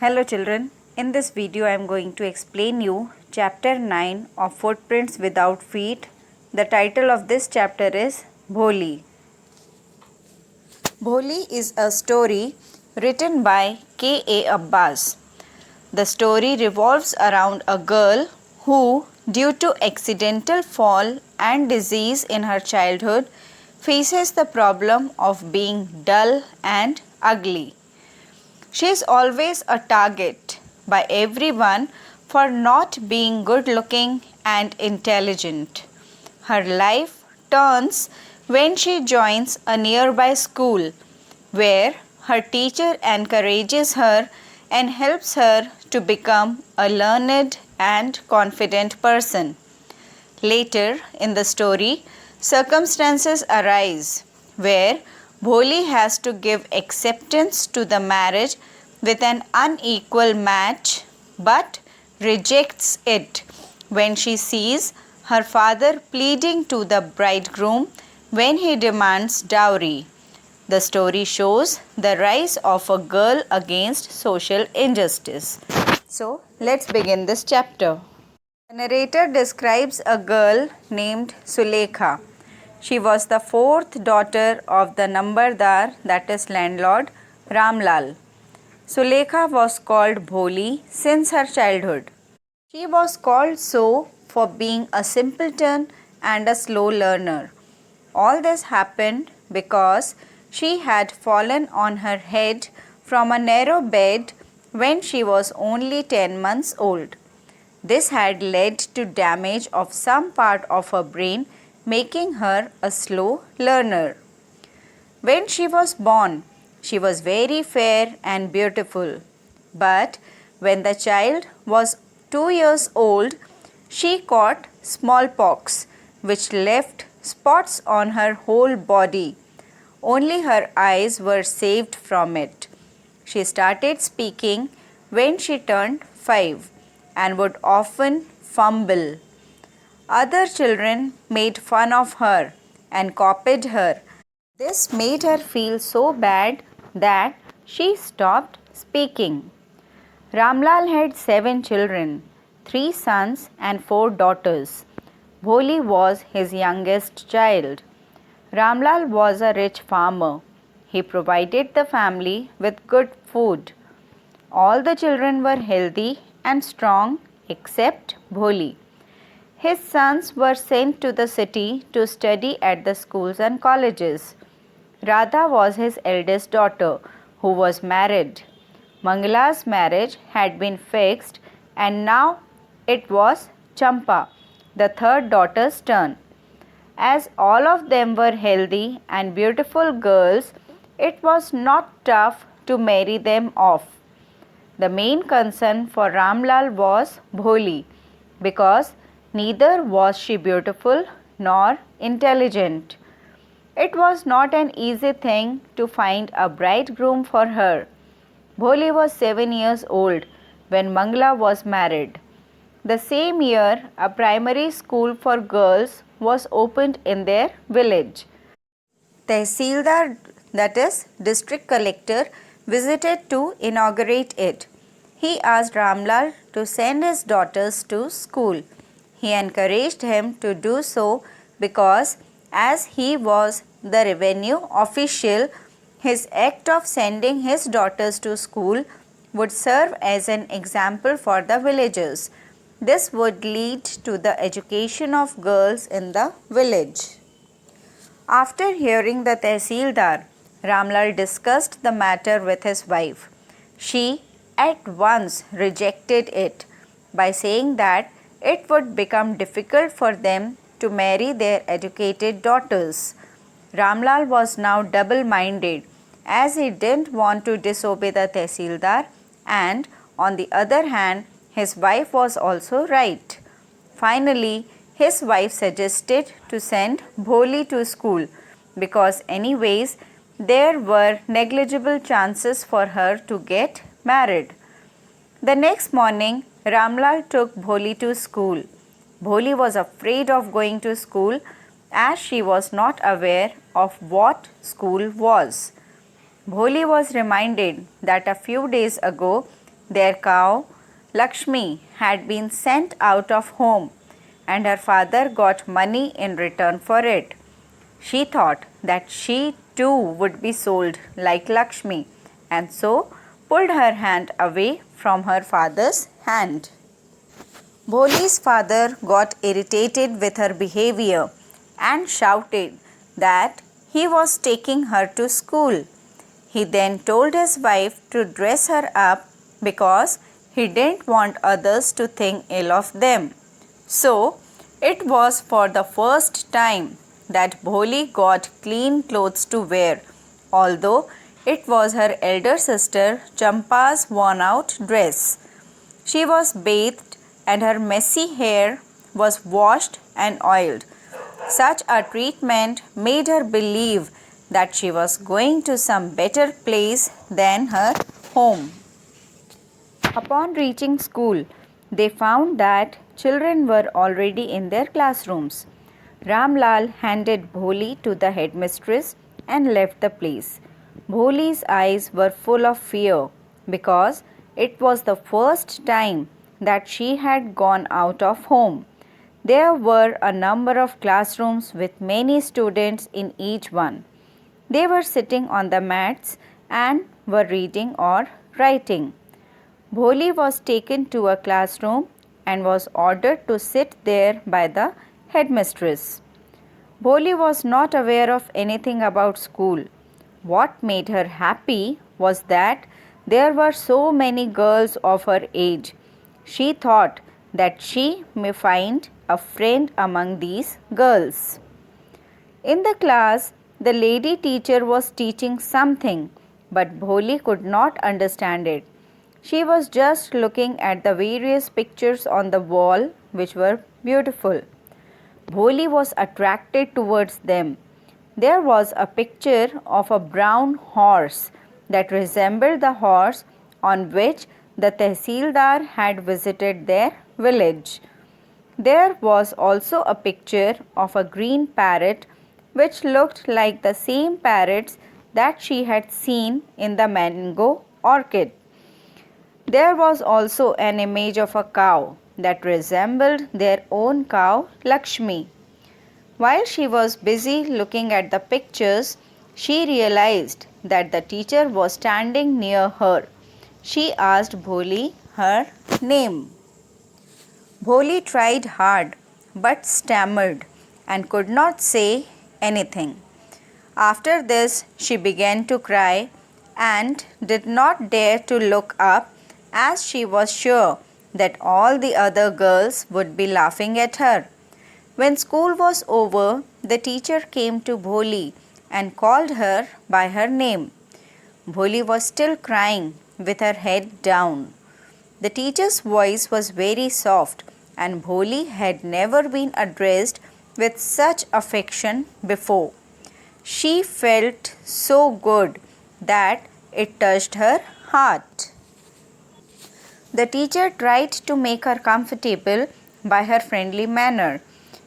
Hello children, in this video I am going to explain you chapter 9 of Footprints Without Feet. The title of this chapter is Bholi. Bholi is a story written by K.A. Abbas. The story revolves around a girl who, due to accidental fall and disease in her childhood, faces the problem of being dull and ugly. She is always a target by everyone for not being good looking and intelligent. Her life turns when she joins a nearby school where her teacher encourages her and helps her to become a learned and confident person. Later in the story, circumstances arise where Bholi has to give acceptance to the marriage with an unequal match but rejects it when she sees her father pleading to the bridegroom when he demands dowry. The story shows the rise of a girl against social injustice. So, let's begin this chapter. The narrator describes a girl named Sulekha. She was the fourth daughter of the Nambardar, that is landlord, Ramlal. Sulekha was called Bholi since her childhood. She was called so for being a simpleton and a slow learner. All this happened because she had fallen on her head from a narrow bed when she was only 10 months old. This had led to damage of some part of her brain, making her a slow learner. When she was born, she was very fair and beautiful. But when the child was 2 years old, she caught smallpox, which left spots on her whole body. Only her eyes were saved from it. She started speaking when she turned 5 and would often fumble. Other children made fun of her and copied her. This made her feel so bad that she stopped speaking. Ramlal had 7 children, 3 sons and 4 daughters. Bholi was his youngest child. Ramlal was a rich farmer. He provided the family with good food. All the children were healthy and strong except Bholi. His sons were sent to the city to study at the schools and colleges. Radha was his eldest daughter, who was married. Mangala's marriage had been fixed and now it was Champa, the third daughter's turn. As all of them were healthy and beautiful girls, it was not tough to marry them off. The main concern for Ramlal was Bholi because neither was she beautiful nor intelligent. It was not an easy thing to find a bridegroom for her. Bholi was 7 years old when Mangala was married. The same year, a primary school for girls was opened in their village. Tehsildar, that is district collector, visited to inaugurate it. He asked Ramlal to send his daughters to school. He encouraged him to do so because as he was the revenue official, his act of sending his daughters to school would serve as an example for the villagers. This would lead to the education of girls in the village. After hearing the Tehsildar, Ramlal discussed the matter with his wife. She at once rejected it by saying that it would become difficult for them to marry their educated daughters. Ramlal was now double-minded as he didn't want to disobey the Tehsildar and on the other hand his wife was also right. Finally, his wife suggested to send Bholi to school because anyways there were negligible chances for her to get married. The next morning, Ramlal took Bholi to school. Bholi was afraid of going to school as she was not aware of what school was. Bholi was reminded that a few days ago Their cow, Lakshmi, had been sent out of home, and her father got money in return for it. She thought that she too would be sold like Lakshmi, and so pulled her hand away from her father's hand. Bholi's father got irritated with her behavior and shouted that he was taking her to school. He then told his wife to dress her up because he didn't want others to think ill of them. So, it was for the first time that Bholi got clean clothes to wear, although it was her elder sister Champa's worn out dress. She was bathed and her messy hair was washed and oiled. Such a treatment made her believe that she was going to some better place than her home. Upon reaching school, they found that children were already in their classrooms. Ramlal handed Bholi to the headmistress and left the place. Bholi's eyes were full of fear because it was the first time that she had gone out of home. There were a number of classrooms with many students in each one. They were sitting on the mats and were reading or writing. Bholi was taken to a classroom and was ordered to sit there by the headmistress. Bholi was not aware of anything about school. What made her happy was that there were so many girls of her age. She thought that she may find a friend among these girls. In the class, the lady teacher was teaching something, but Bholi could not understand it. She was just looking at the various pictures on the wall, which were beautiful. Bholi was attracted towards them. There was a picture of a brown horse that resembled the horse on which the Tehsildar had visited their village. There was also a picture of a green parrot which looked like the same parrots that she had seen in the mango orchard. There was also an image of a cow that resembled their own cow, Lakshmi. While she was busy looking at the pictures, she realized that the teacher was standing near her. She asked Bholi her name. Bholi tried hard but stammered and could not say anything. After this, she began to cry and did not dare to look up, as she was sure that all the other girls would be laughing at her. When school was over, the teacher came to Bholi and called her by her name. Bholi was still crying with her head down. The teacher's voice was very soft, and Bholi had never been addressed with such affection before. She felt so good that it touched her heart. The teacher tried to make her comfortable by her friendly manner.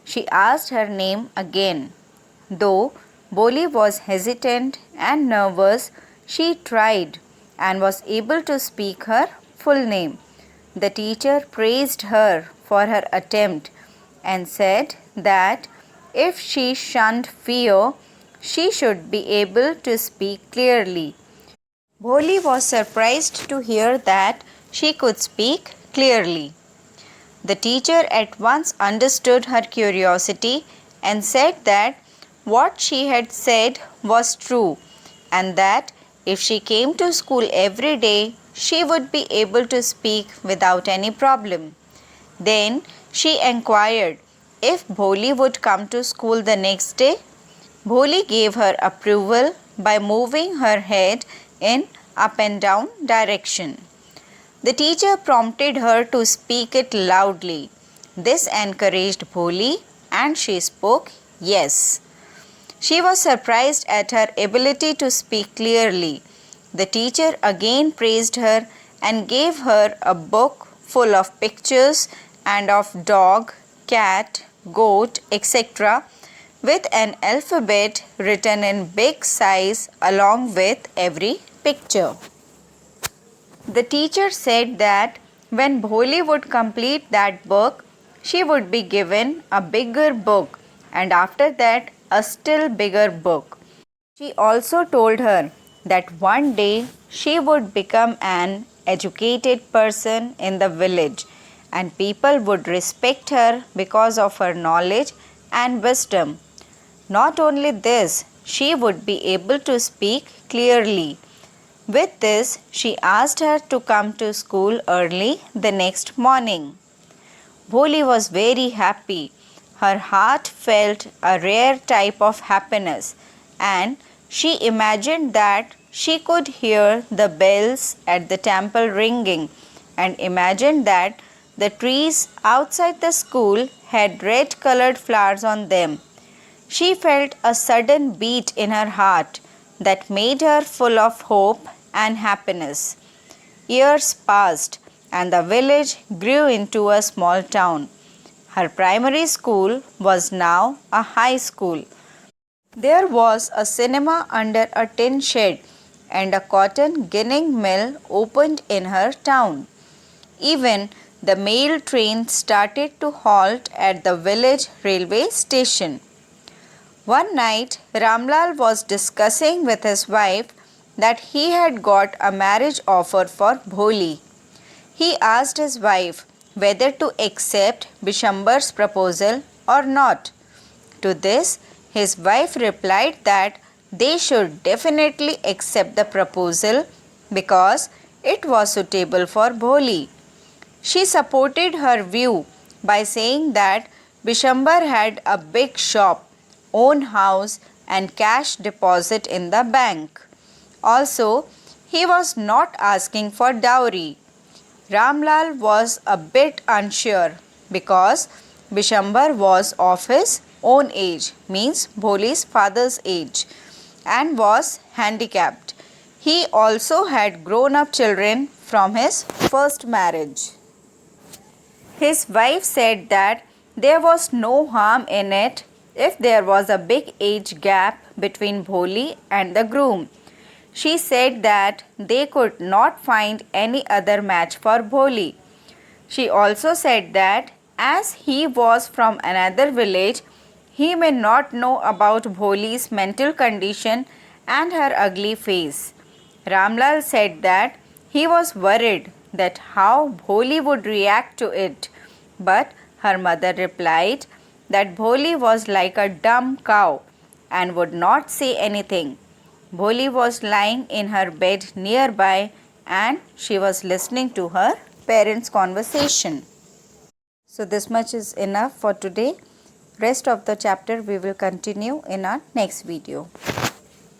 She asked her name again. Though Bholi was hesitant and nervous, she tried and was able to speak her full name. The teacher praised her for her attempt and said that if she shunned fear, she should be able to speak clearly. Bholi was surprised to hear that she could speak clearly. The teacher at once understood her curiosity and said that what she had said was true, and that if she came to school every day, she would be able to speak without any problem. Then she inquired if Bholi would come to school the next day. Bholi gave her approval by moving her head in up and down direction. The teacher prompted her to speak it loudly. This encouraged Bholi and she spoke yes. She was surprised at her ability to speak clearly. The teacher again praised her and gave her a book full of pictures and of dog, cat, goat, etc., with an alphabet written in big size along with every picture. The teacher said that when Bholi would complete that book, she would be given a bigger book and after that a still bigger book. She also told her that one day she would become an educated person in the village and people would respect her because of her knowledge and wisdom. Not only this, she would be able to speak clearly. With this, she asked her to come to school early the next morning. Bholi was very happy. Her heart felt a rare type of happiness and she imagined that she could hear the bells at the temple ringing and imagined that the trees outside the school had red colored flowers on them. She felt a sudden beat in her heart that made her full of hope and happiness. Years passed and the village grew into a small town. Her primary school was now a high school. There was a cinema under a tin shed and a cotton ginning mill opened in her town. Even the mail train started to halt at the village railway station. One night, Ramlal was discussing with his wife that he had got a marriage offer for Bholi. He asked his wife whether to accept Bishambar's proposal or not. To this, his wife replied that they should definitely accept the proposal because it was suitable for Bholi. She supported her view by saying that Bishambar had a big shop, own house and cash deposit in the bank. Also, he was not asking for dowry. Ramlal was a bit unsure because Bishambar was of his own age, means Bholi's father's age, and was handicapped. He also had grown up children from his first marriage. His wife said that there was no harm in it if there was a big age gap between Bholi and the groom. She said that they could not find any other match for Bholi. She also said that as he was from another village, he may not know about Bholi's mental condition and her ugly face. Ramlal said that he was worried that how Bholi would react to it, but her mother replied that Bholi was like a dumb cow and would not say anything. Bholi was lying in her bed nearby and she was listening to her parents' conversation. So this much is enough for today. Rest of the chapter we will continue in our next video.